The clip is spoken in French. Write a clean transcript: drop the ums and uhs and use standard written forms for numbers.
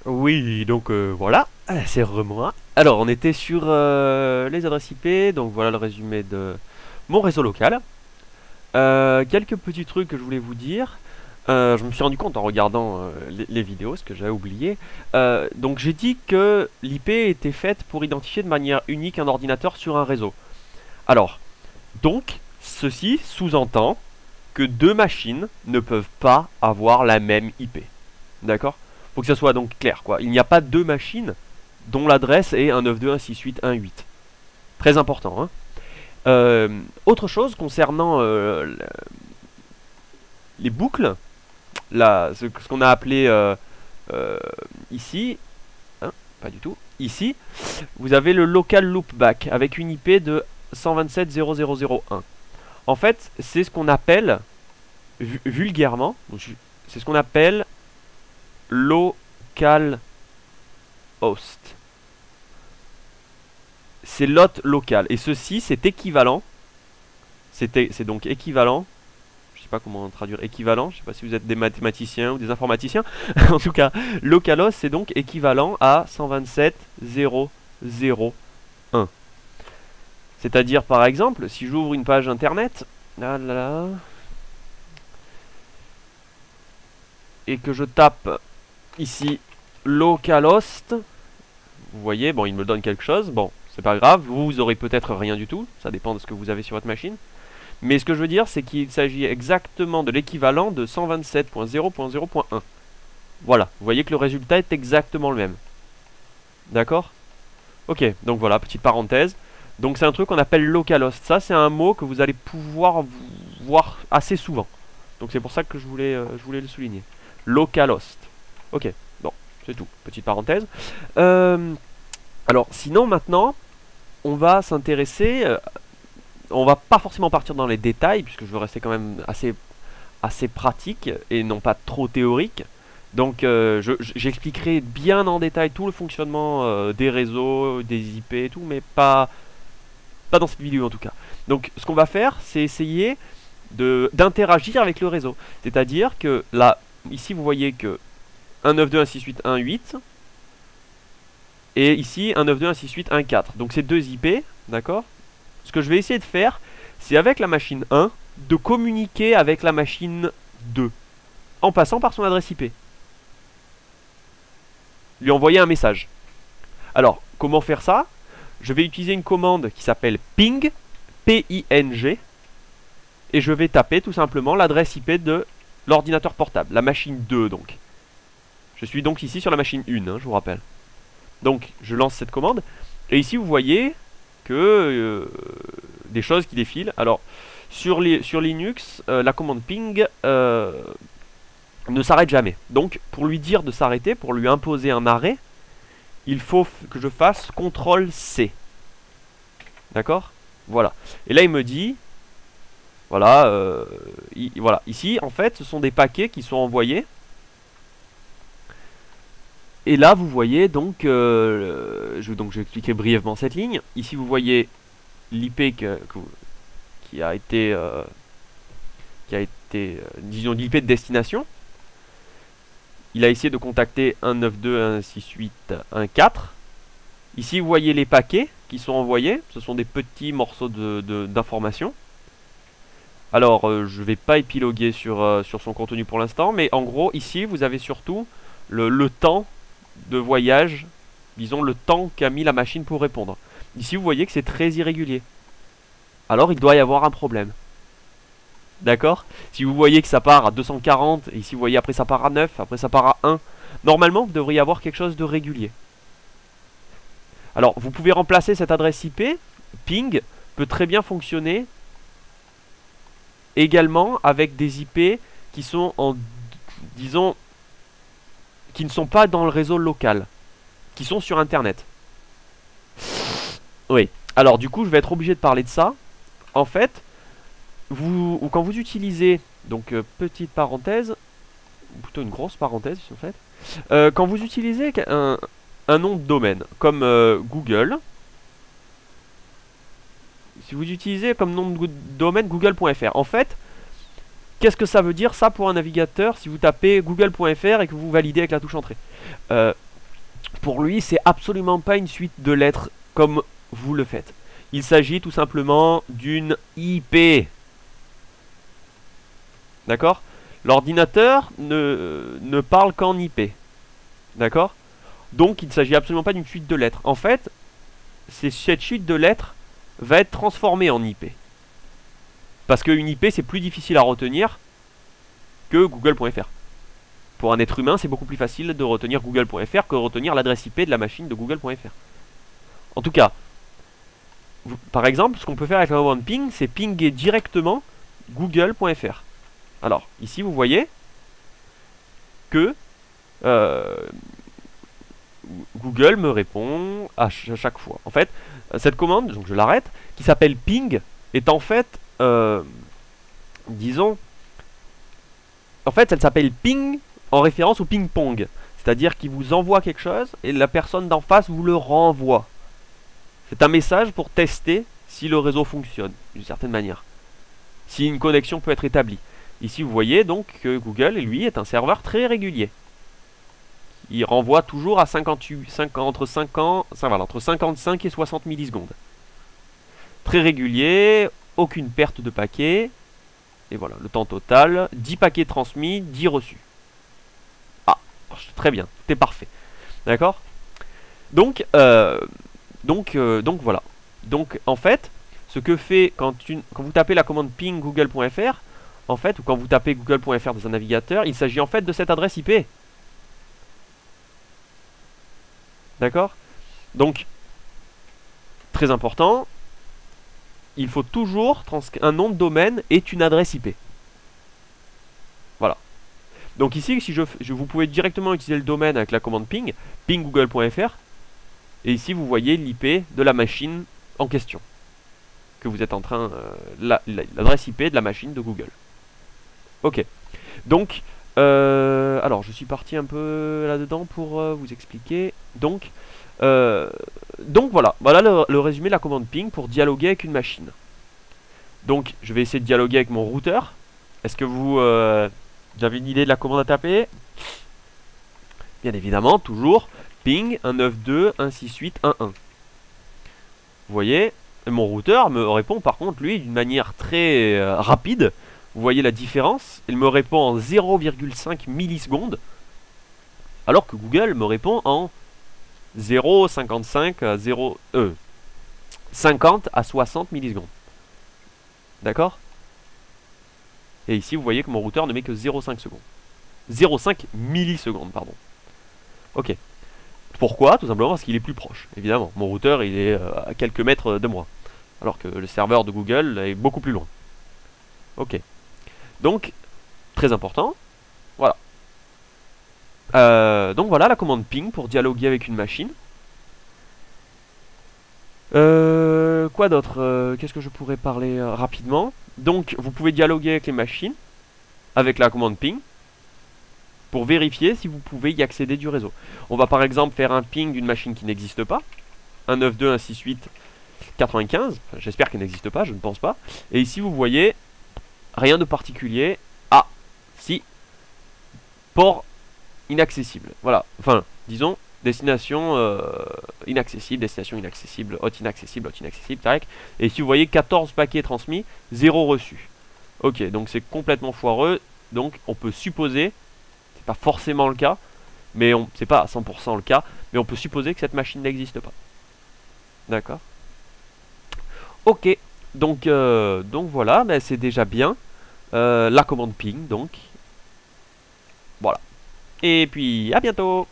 Oui, donc voilà, c'est moi. Alors, on était sur les adresses IP, donc voilà le résumé de mon réseau local. Quelques petits trucs que je voulais vous dire. Je me suis rendu compte en regardant les vidéos, ce que j'avais oublié. Donc j'ai dit que l'IP était faite pour identifier de manière unique un ordinateur sur un réseau. Alors, donc, ceci sous-entend que deux machines ne peuvent pas avoir la même IP. D'accord? Faut que ça soit donc clair, quoi. Il n'y a pas deux machines dont l'adresse est 192.168.1.8. Très important, hein. Autre chose concernant les boucles, ce qu'on a appelé euh, ici, hein, pas du tout, ici, vous avez le local loopback avec une IP de 127.0.0.0.1. En fait, c'est ce qu'on appelle, vulgairement, c'est ce qu'on appelle local host. C'est l'hôte local. Et ceci, c'est équivalent. C'est donc équivalent. Je sais pas comment traduire équivalent. Je sais pas si vous êtes des mathématiciens ou des informaticiens. En tout cas, localhost, c'est donc équivalent à 127.0.0.1. C'est-à-dire, par exemple, si j'ouvre une page internet, là, là, là, et que je tape ici localhost, vous voyez, bon, il me donne quelque chose. Bon, c'est pas grave. Vous aurez peut-être rien du tout. Ça dépend de ce que vous avez sur votre machine. Mais ce que je veux dire, c'est qu'il s'agit exactement de l'équivalent de 127.0.0.1. Voilà, vous voyez que le résultat est exactement le même. D'accord? Ok, donc voilà, petite parenthèse. Donc c'est un truc qu'on appelle localhost. Ça, c'est un mot que vous allez pouvoir voir assez souvent. Donc c'est pour ça que je voulais le souligner. Localhost. Ok, bon, c'est tout. Petite parenthèse. Alors, sinon, maintenant, on va s'intéresser... on va pas forcément partir dans les détails, puisque je veux rester quand même assez pratique et non pas trop théorique. Donc j'expliquerai bien en détail tout le fonctionnement des réseaux, des IP et tout, mais pas dans cette vidéo en tout cas. Donc ce qu'on va faire, c'est essayer d'interagir avec le réseau. C'est-à-dire que là, ici vous voyez que 192.168.1.8 et ici 192.168.1.4. Donc c'est deux IP, d'accord? Ce que je vais essayer de faire, c'est avec la machine 1, de communiquer avec la machine 2, en passant par son adresse IP. Lui envoyer un message. Alors, comment faire ça? Je vais utiliser une commande qui s'appelle ping, P-I-N-G, et je vais taper tout simplement l'adresse IP de l'ordinateur portable, la machine 2 donc. Je suis donc ici sur la machine 1, hein, je vous rappelle. Donc, je lance cette commande, et ici vous voyez que des choses qui défilent. Alors, sur Linux, la commande ping ne s'arrête jamais. Donc, pour lui dire de s'arrêter, pour lui imposer un arrêt, il faut que je fasse CTRL-C. D'accord? Voilà. Et là, il me dit, voilà, voilà. Ici, en fait, ce sont des paquets qui sont envoyés. Et là, vous voyez, donc, je vais expliquer brièvement cette ligne. Ici, vous voyez l'IP qui a été, disons, l'IP de destination. Il a essayé de contacter 192.168.1.4. Ici, vous voyez les paquets qui sont envoyés. Ce sont des petits morceaux d'informations. Alors, je ne vais pas épiloguer sur son contenu pour l'instant, mais en gros, ici, vous avez surtout le temps de voyage, disons le temps qu'a mis la machine pour répondre. Ici, vous voyez que c'est très irrégulier. Alors, il doit y avoir un problème. D'accord? Si vous voyez que ça part à 240, et ici vous voyez après ça part à 9, après ça part à 1, normalement vous devriez avoir quelque chose de régulier. Alors, vous pouvez remplacer cette adresse IP, ping, peut très bien fonctionner également avec des IP qui sont en, disons, qui ne sont pas dans le réseau local, qui sont sur internet. Oui. Alors du coup, je vais être obligé de parler de ça. En fait, quand vous utilisez, donc petite parenthèse, ou plutôt une grosse parenthèse en fait, quand vous utilisez un nom de domaine comme Google, si vous utilisez comme nom de domaine google.fr, en fait, qu'est-ce que ça veut dire ça pour un navigateur si vous tapez google.fr et que vous validez avec la touche entrée? Pour lui, c'est absolument pas une suite de lettres comme vous le faites. Il s'agit tout simplement d'une IP. D'accord? L'ordinateur ne parle qu'en IP. D'accord? Donc il ne s'agit absolument pas d'une suite de lettres. En fait, cette suite de lettres va être transformée en IP. Parce qu'une IP, c'est plus difficile à retenir que Google.fr. Pour un être humain, c'est beaucoup plus facile de retenir Google.fr que de retenir l'adresse IP de la machine de Google.fr. En tout cas, par exemple, ce qu'on peut faire avec la commande ping, c'est pinguer directement Google.fr. Alors, ici, vous voyez que Google me répond à chaque fois. En fait, cette commande, donc je l'arrête, qui s'appelle ping, est en fait, disons, en fait, elle s'appelle ping en référence au ping-pong. C'est-à-dire qu'il vous envoie quelque chose et la personne d'en face vous le renvoie. C'est un message pour tester si le réseau fonctionne, d'une certaine manière. Si une connexion peut être établie. Ici, vous voyez donc que Google, lui, est un serveur très régulier. Il renvoie toujours à entre 55 et 60 millisecondes. Très régulier, aucune perte de paquets. Et voilà, le temps total, 10 paquets transmis, 10 reçus. Ah, très bien, c'est parfait. D'accord? Donc voilà. Donc en fait, ce que fait quand vous tapez la commande ping google.fr, en fait, ou quand vous tapez google.fr dans un navigateur, il s'agit en fait de cette adresse IP. D'accord? Donc, très important, il faut toujours un nom de domaine est une adresse IP. Voilà. Donc ici, si vous pouvez directement utiliser le domaine avec la commande ping, ping google.fr, et ici vous voyez l'IP de la machine en question que vous êtes en train, l'adresse IP de la machine de Google. Ok. Donc, alors je suis parti un peu là-dedans pour vous expliquer. Donc voilà, le résumé de la commande ping pour dialoguer avec une machine. Donc je vais essayer de dialoguer avec mon routeur. Est-ce que vous avez une idée de la commande à taper? Bien évidemment, toujours ping 192.168.1.1. Vous voyez, mon routeur me répond par contre lui d'une manière très rapide. Vous voyez la différence? Il me répond en 0,5 millisecondes, alors que Google me répond en 0,55 50 à 60 millisecondes. D'accord? Et ici, vous voyez que mon routeur ne met que 0,5 secondes. 0,5 millisecondes, pardon. Ok. Pourquoi? Tout simplement parce qu'il est plus proche. Évidemment, mon routeur, il est à quelques mètres de moi. Alors que le serveur de Google est beaucoup plus loin. Ok. Donc, très important. Voilà. Donc voilà la commande ping pour dialoguer avec une machine. Quoi d'autre? Qu'est-ce que je pourrais parler rapidement? Donc, vous pouvez dialoguer avec les machines avec la commande ping pour vérifier si vous pouvez y accéder du réseau. On va par exemple faire un ping d'une machine qui n'existe pas, 192.168.95. Enfin, j'espère qu'elle n'existe pas, je ne pense pas. Et ici, vous voyez, rien de particulier. Ah, si, port inaccessible. Voilà, enfin, disons, destination inaccessible, hot inaccessible, tac. Et ici, vous voyez 14 paquets transmis, 0 reçu. Ok, donc c'est complètement foireux. Donc on peut supposer, c'est pas forcément le cas, mais c'est pas à 100% le cas, mais on peut supposer que cette machine n'existe pas. D'accord? Ok, donc voilà, ben c'est déjà bien. La commande ping, donc. Voilà. Et puis à bientôt!